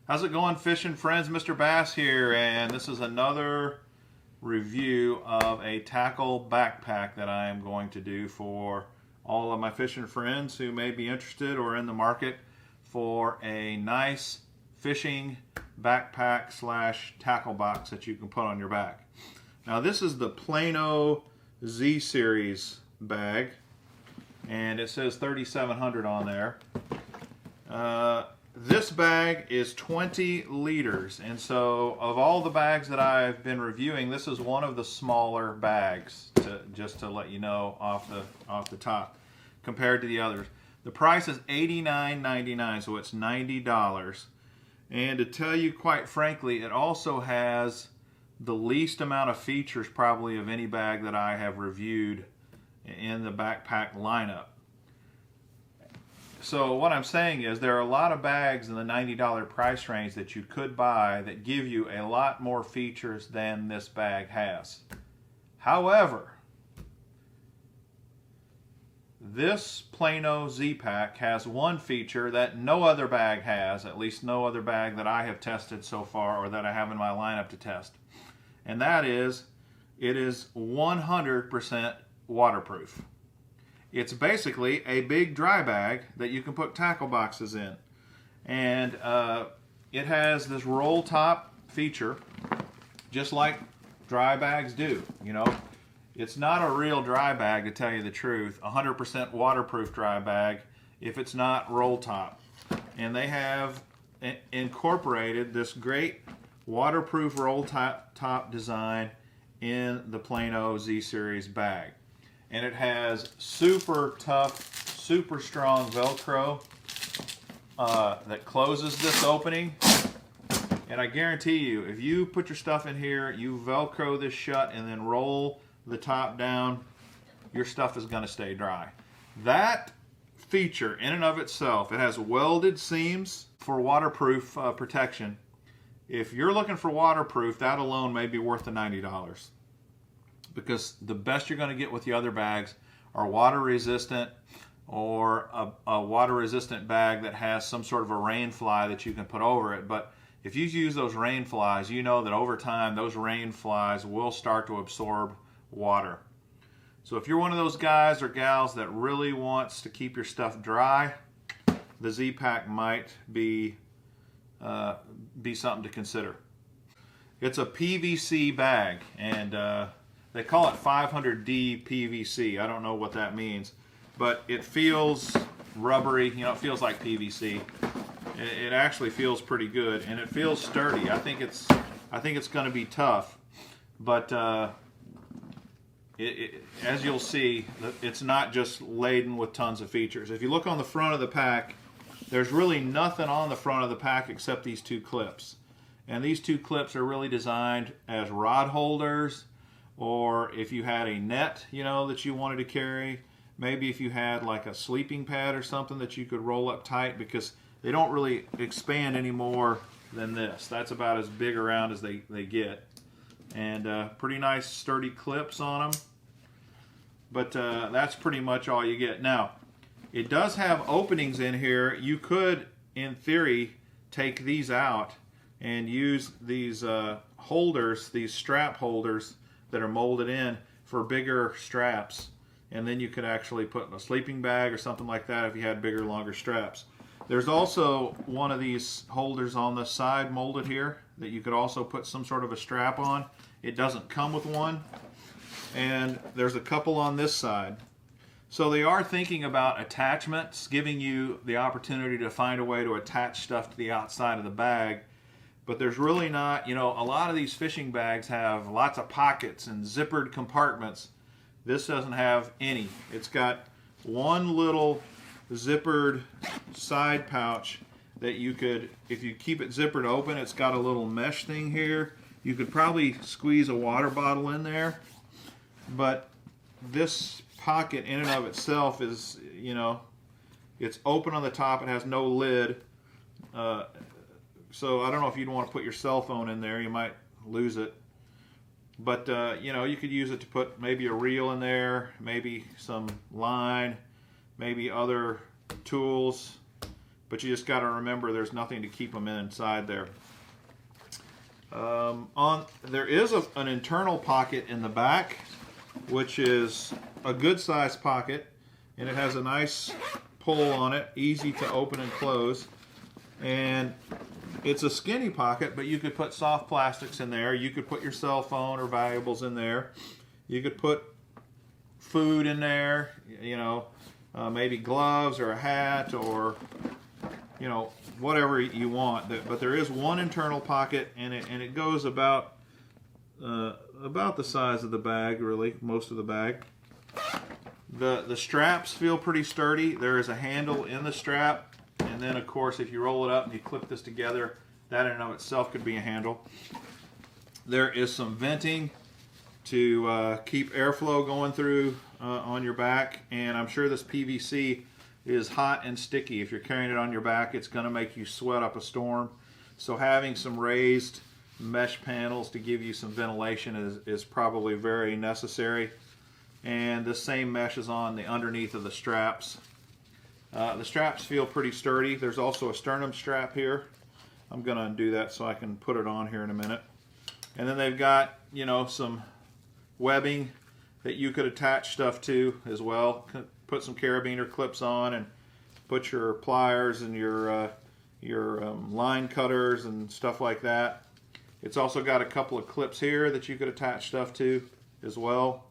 How's it going, fishing friends? Mr. Bass here, and this is another review of a tackle backpack that I am going to do for all of my fishing friends who may be interested or in the market for a nice fishing backpack slash tackle box that you can put on your back. Now this is the Plano Z-Series bag, and it says 3,700 on there. This bag is 20 liters, and so of all the bags that I've been reviewing, this is one of the smaller bags, just to let you know off the top, compared to the others. The price is $89.99, so it's $90. And to tell you quite frankly, it also has the least amount of features probably of any bag that I have reviewed in the backpack lineup. So what I'm saying is there are a lot of bags in the $90 price range that you could buy that give you a lot more features than this bag has. However, this Plano Z-Pack has one feature that no other bag has, at least no other bag that I have tested so far or that I have in my lineup to test. And that is, it is 100% waterproof. It's basically a big dry bag that you can put tackle boxes in. And it has this roll top feature, just like dry bags do. You know, it's not a real dry bag, to tell you the truth, 100% waterproof dry bag if it's not roll top. And they have incorporated this great waterproof roll top design in the Plano Z-Series bag. And it has super tough, super strong Velcro that closes this opening. And I guarantee you, if you put your stuff in here, you Velcro this shut and then roll the top down, your stuff is going to stay dry. That feature in and of itself, it has welded seams for waterproof protection. If you're looking for waterproof, that alone may be worth the $90. Because the best you're going to get with the other bags are water resistant, or a water resistant bag that has some sort of a rain fly that you can put over it. But if you use those rain flies, you know that over time those rain flies will start to absorb water. So if you're one of those guys or gals that really wants to keep your stuff dry, the Z-Pack might be something to consider. It's a PVC bag, and they call it 500D PVC. I don't know what that means, but it feels rubbery. You know, it feels like PVC. It actually feels pretty good, and it feels sturdy. I think it's going to be tough, but as you'll see, it's not just laden with tons of features. If you look on the front of the pack, there's really nothing on the front of the pack except these two clips, and these two clips are really designed as rod holders. Or if you had a net, you know, that you wanted to carry, maybe if you had like a sleeping pad or something that you could roll up tight, because they don't really expand any more than this. That's about as big around as they get. And pretty nice sturdy clips on them. But that's pretty much all you get. Now, it does have openings in here. You could, in theory, take these out and use these holders, these strap holders, that are molded in for bigger straps, and then you could actually put in a sleeping bag or something like that if you had bigger, longer straps. There's also one of these holders on the side molded here that you could also put some sort of a strap on. It doesn't come with one, and there's a couple on this side. So they are thinking about attachments, giving you the opportunity to find a way to attach stuff to the outside of the bag. But there's really not, you know, a lot of these fishing bags have lots of pockets and zippered compartments. This doesn't have any. It's got one little zippered side pouch that you could, if you keep it zippered open, it's got a little mesh thing here. You could probably squeeze a water bottle in there. But this pocket in and of itself is, you know, it's open on the top. It has no lid. So I don't know if you'd want to put your cell phone in there. You might lose it. But, you know, you could use it to put maybe a reel in there, maybe some line, maybe other tools, but you just got to remember there's nothing to keep them inside there. There is an internal pocket in the back, which is a good sized pocket, and it has a nice pull on it, easy to open and close. And it's a skinny pocket, but you could put soft plastics in there. You could put your cell phone or valuables in there. You could put food in there, you know, maybe gloves or a hat or, you know, whatever you want. But there is one internal pocket, and it goes about the size of the bag, really, most of the bag. The straps feel pretty sturdy. There is a handle in the strap, and then of course if you roll it up and you clip this together, that in and of itself could be a handle. There is some venting to keep airflow going through on your back, and I'm sure this PVC is hot and sticky. If you're carrying it on your back, it's going to make you sweat up a storm. So having some raised mesh panels to give you some ventilation is probably very necessary. And the same mesh is on the underneath of the straps. The straps feel pretty sturdy. There's also a sternum strap here. I'm going to undo that so I can put it on here in a minute. And then they've got, you know, some webbing that you could attach stuff to as well. Put some carabiner clips on and put your pliers and your line cutters and stuff like that. It's also got a couple of clips here that you could attach stuff to as well.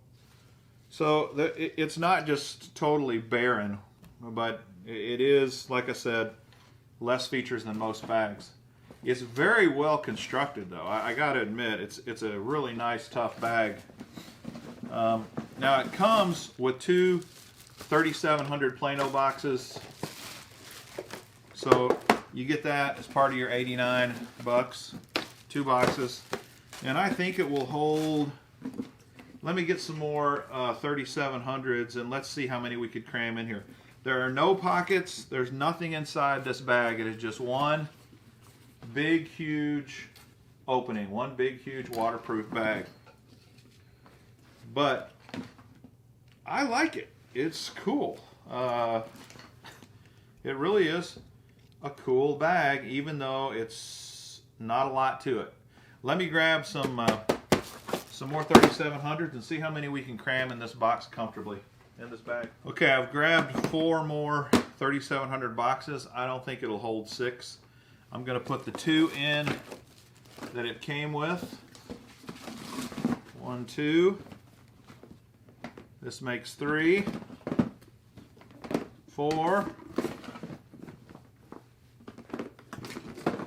So it's not just totally barren, but it is, like I said, less features than most bags. It's very well constructed, though. I got to admit, it's a really nice, tough bag. Now it comes with two 3700 Plano boxes, so you get that as part of your 89 bucks, 2 boxes, and I think it will hold. Let me get some more 3700s and let's see how many we could cram in here. There are no pockets. There's nothing inside this bag. It is just one big, huge opening, one big, huge waterproof bag. But I like it. It's cool. It really is a cool bag, even though it's not a lot to it. Let me grab some more 3700s and see how many we can cram in this box comfortably in this bag. Okay, I've grabbed 4 more 3700 boxes. I don't think it'll hold 6. I'm going to put the 2 in that it came with. 1, 2. This makes 3, 4,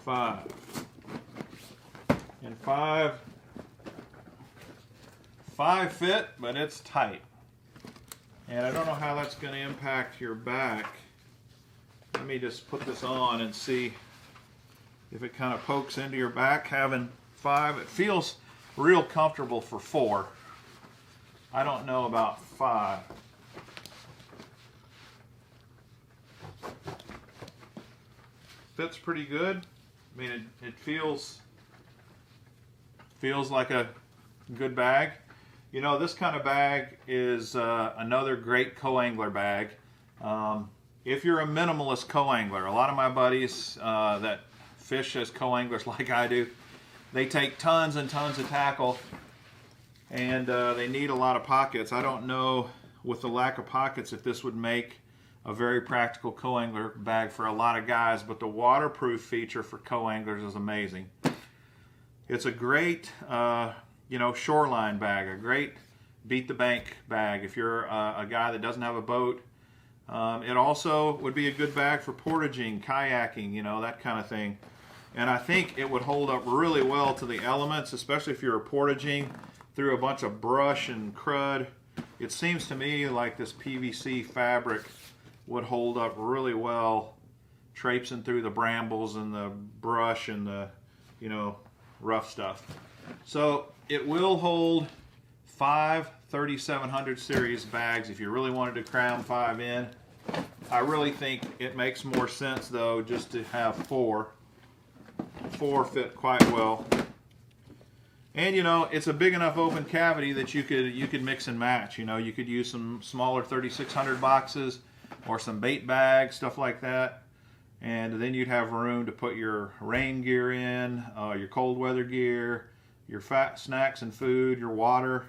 5, and 5 fit, but it's tight. And I don't know how that's going to impact your back. Let me just put this on and see if it kind of pokes into your back. Having 5, it feels real comfortable for 4. I don't know about 5. Fits pretty good. I mean, it feels like a good bag. You know, this kind of bag is another great co-angler bag. If you're a minimalist co-angler, a lot of my buddies that fish as co-anglers like I do, they take tons and tons of tackle, and they need a lot of pockets. I don't know, with the lack of pockets, if this would make a very practical co-angler bag for a lot of guys, but the waterproof feature for co-anglers is amazing. It's a great shoreline bag, a great beat the bank bag if you're a guy that doesn't have a boat. It also would be a good bag for portaging, kayaking, you know, that kind of thing. And I think it would hold up really well to the elements, especially if you're portaging through a bunch of brush and crud. It seems to me like this PVC fabric would hold up really well traipsing through the brambles and the brush and the, rough stuff. So it will hold 5 3700 series bags if you really wanted to cram 5 in. I really think it makes more sense, though, just to have 4. 4 fit quite well. And it's a big enough open cavity that you could mix and match. You could use some smaller 3600 boxes or some bait bags, stuff like that. and then you'd have room to put your rain gear in, your cold weather gear, your fat snacks and food, your water.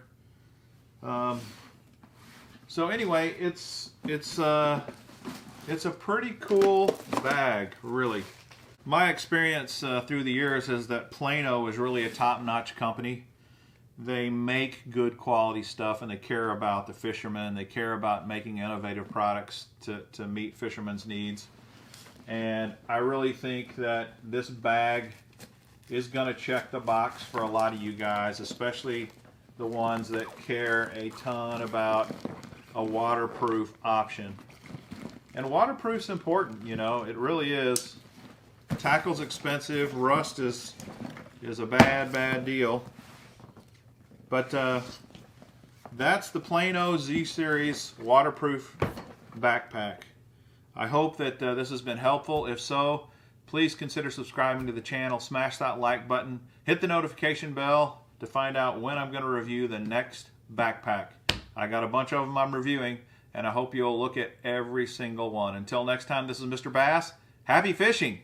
So anyway, it's a pretty cool bag, really. My experience through the years is that Plano is really a top-notch company. They make good quality stuff, and they care about the fishermen. They care about making innovative products to meet fishermen's needs. And I really think that this bag is going to check the box for a lot of you guys, especially the ones that care a ton about a waterproof option. And waterproof's important, you know, it really is. Tackle's expensive, rust is a bad deal. But that's the Plano Z-Series Waterproof Backpack. I hope that this has been helpful. If so, please consider subscribing to the channel. Smash that like button. Hit the notification bell to find out when I'm going to review the next backpack. I got a bunch of them I'm reviewing, and I hope you'll look at every single one. Until next time, this is Mr. Bass. Happy fishing!